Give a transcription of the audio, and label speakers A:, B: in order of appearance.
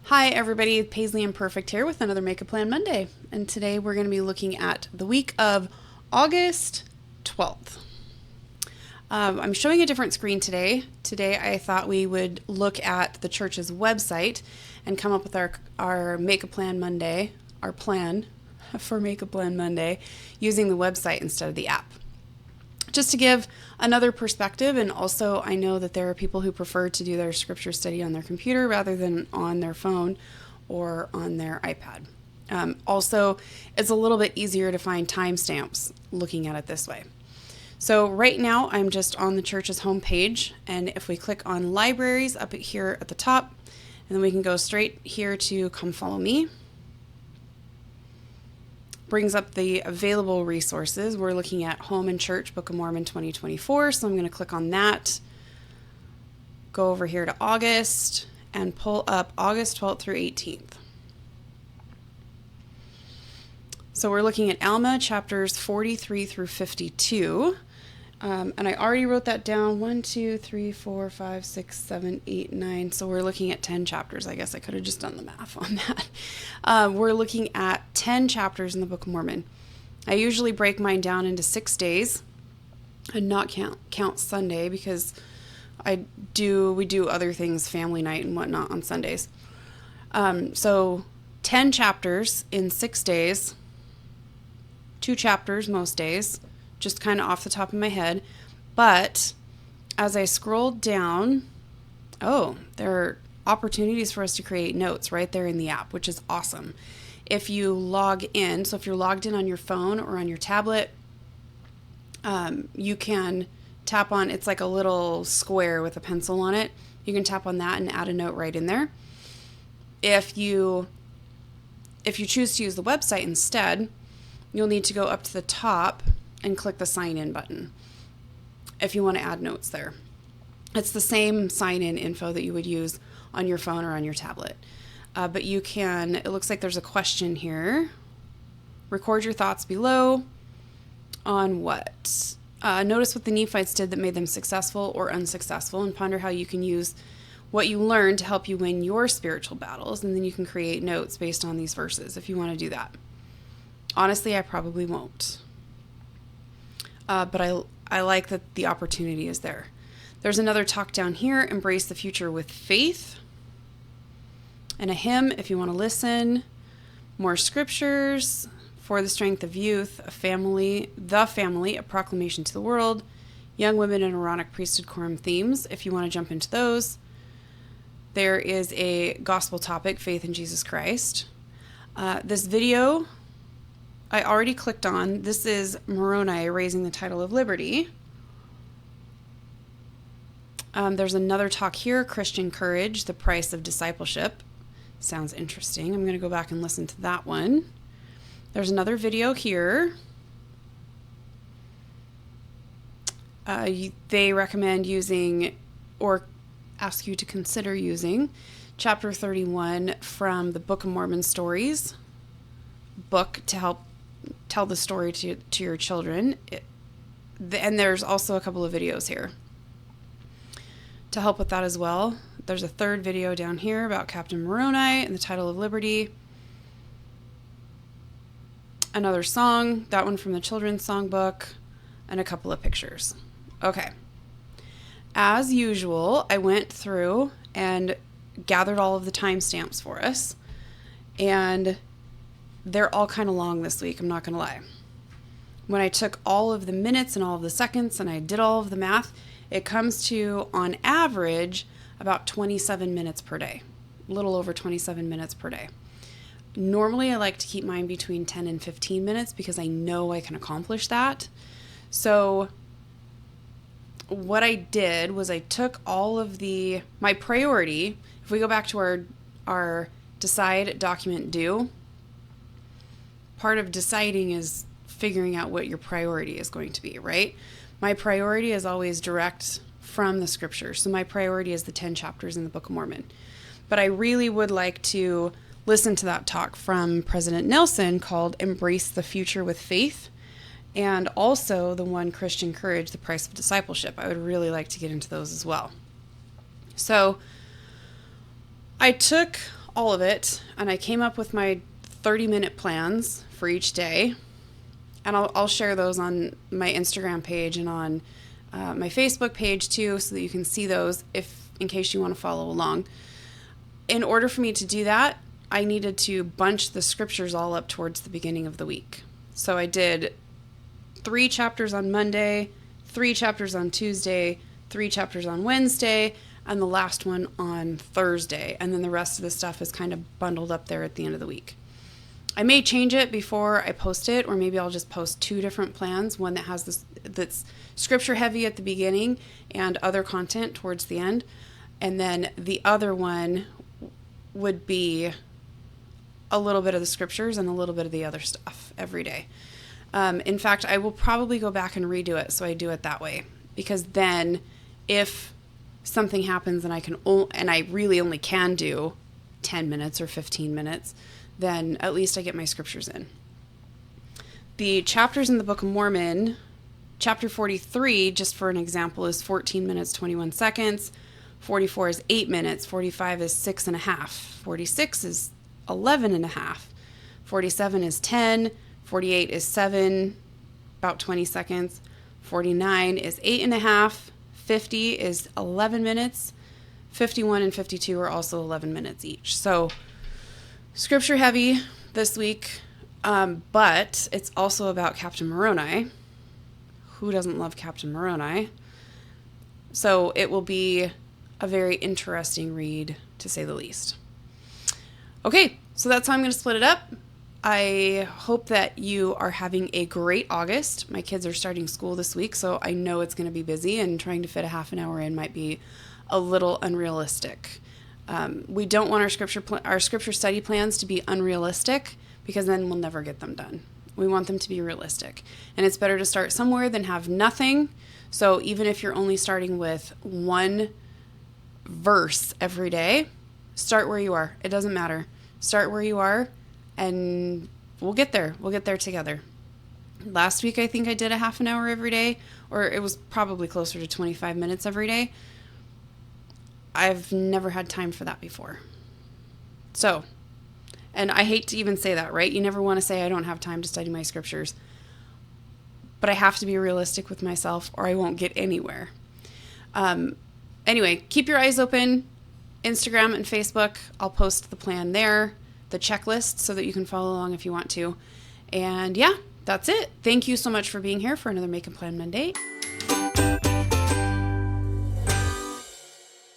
A: Hi everybody, Paisley Imperfect here with another Make a Plan Monday. And today we're going to be looking at the week of August 12th. I'm showing a different screen today. Today I thought we would look at the church's website and come up with our Make a Plan Monday, our plan for Make a Plan Monday, using the website instead of the app. Just to give another perspective, and also I know that there are people who prefer to do their scripture study on their computer rather than on their phone or on their iPad. Also, it's a little bit easier to find timestamps looking at it this way. So right now I'm just on the church's homepage, and if we click on libraries up here at the top, and then we can go straight here to Come Follow Me. Brings up the available resources. We're looking at Home and Church, Book of Mormon 2024. So I'm going to click on that, go over here to August, and pull up August 12th through 18th. So we're looking at Alma, chapters 43 through 52. And I already wrote that down. 1, 2, 3, 4, 5, 6, 7, 8, 9. So we're looking at 10 chapters. I guess I could have just done the math on that. We're looking at 10 chapters in the Book of Mormon. I usually break mine down into 6 days and not count Sunday, because we do other things, family night and whatnot on Sundays. So 10 chapters in 6 days, 2 chapters most days, just kind of off the top of my head. But as I scrolled down, there are opportunities for us to create notes right there in the app, which is awesome. If you log in, so if you're logged in on your phone or on your tablet, you can tap on, it's like a little square with a pencil on it. You can tap on that and add a note right in there. If you choose to use the website instead, you'll need to go up to the top and click the sign in button if you want to add notes there. It's the same sign in info that you would use on your phone or on your tablet. But you can, it looks like there's a question here. Record your thoughts below on what? Notice what the Nephites did that made them successful or unsuccessful, and ponder how you can use what you learned to help you win your spiritual battles. And then you can create notes based on these verses if you want to do that. Honestly, I probably won't. But I like that the opportunity is there. There's another talk down here, Embrace the Future with Faith. And a hymn if you want to listen. More scriptures, For the Strength of Youth, The Family, a Proclamation to the World, Young Women and Aaronic Priesthood Quorum themes if you want to jump into those. There is a gospel topic, Faith in Jesus Christ. This video I already clicked on. This is Moroni raising the title of liberty. There's another talk here, Christian Courage, the Price of Discipleship. Sounds interesting. I'm going to go back and listen to that one. There's another video here. They recommend using, or ask you to consider using, chapter 31 from the Book of Mormon Stories book to help tell the story to your children. And there's also a couple of videos here to help with that as well. There's a third video down here about Captain Moroni and the title of liberty. Another song, that one from the children's songbook, and a couple of pictures. Okay. As usual, I went through and gathered all of the timestamps for us, and they're all kind of long this week, I'm not going to lie. When I took all of the minutes and all of the seconds and I did all of the math, it comes to, on average, about 27 minutes per day. A little over 27 minutes per day. Normally, I like to keep mine between 10 and 15 minutes because I know I can accomplish that. So what I did was I took all of my priority. If we go back to our decide, document, do, part of deciding is figuring out what your priority is going to be, right? My priority is always direct from the scripture. So my priority is the 10 chapters in the Book of Mormon. But I really would like to listen to that talk from President Nelson called Embrace the Future with Faith, and also the one Christian Courage, the Price of Discipleship. I would really like to get into those as well. So I took all of it, and I came up with my 30-minute plans for each day. And I'll share those on my Instagram page and on my Facebook page too, so that you can see those in case you want to follow along. In order for me to do that, I needed to bunch the scriptures all up towards the beginning of the week. So I did 3 chapters on Monday, 3 chapters on Tuesday, 3 chapters on Wednesday, and the last one on Thursday. And then the rest of the stuff is kind of bundled up there at the end of the week. I may change it before I post it, or maybe I'll just post 2 different plans, one that has that's scripture heavy at the beginning and other content towards the end. And then the other one would be a little bit of the scriptures and a little bit of the other stuff every day. In fact, I will probably go back and redo it so I do it that way, because then if something happens and I really only can do 10 minutes or 15 minutes, then at least I get my scriptures in. The chapters in the Book of Mormon, chapter 43, just for an example, is 14 minutes, 21 seconds. 44 is 8 minutes. 45 is 6.5. 46 is 11.5. 47 is 10. 48 is 7, about 20 seconds. 49 is 8.5. 50 is 11 minutes. 51 and 52 are also 11 minutes each. So scripture heavy this week, but it's also about Captain Moroni. Who doesn't love Captain Moroni? So it will be a very interesting read, to say the least. Okay, so that's how I'm going to split it up. I hope that you are having a great August. My kids are starting school this week, so I know it's going to be busy, and trying to fit a half an hour in might be a little unrealistic. We don't want our scripture study plans to be unrealistic, because then we'll never get them done. We want them to be realistic. And it's better to start somewhere than have nothing. So even if you're only starting with 1 verse every day, start where you are. It doesn't matter. Start where you are, and we'll get there. We'll get there together. Last week, I think I did a half an hour every day, or it was probably closer to 25 minutes every day. I've never had time for that before. So, and I hate to even say that, right? You never want to say I don't have time to study my scriptures. But I have to be realistic with myself, or I won't get anywhere. Anyway, keep your eyes open. Instagram and Facebook, I'll post the plan there, the checklist, so that you can follow along if you want to. And yeah, that's it. Thank you so much for being here for another Make a Plan Monday.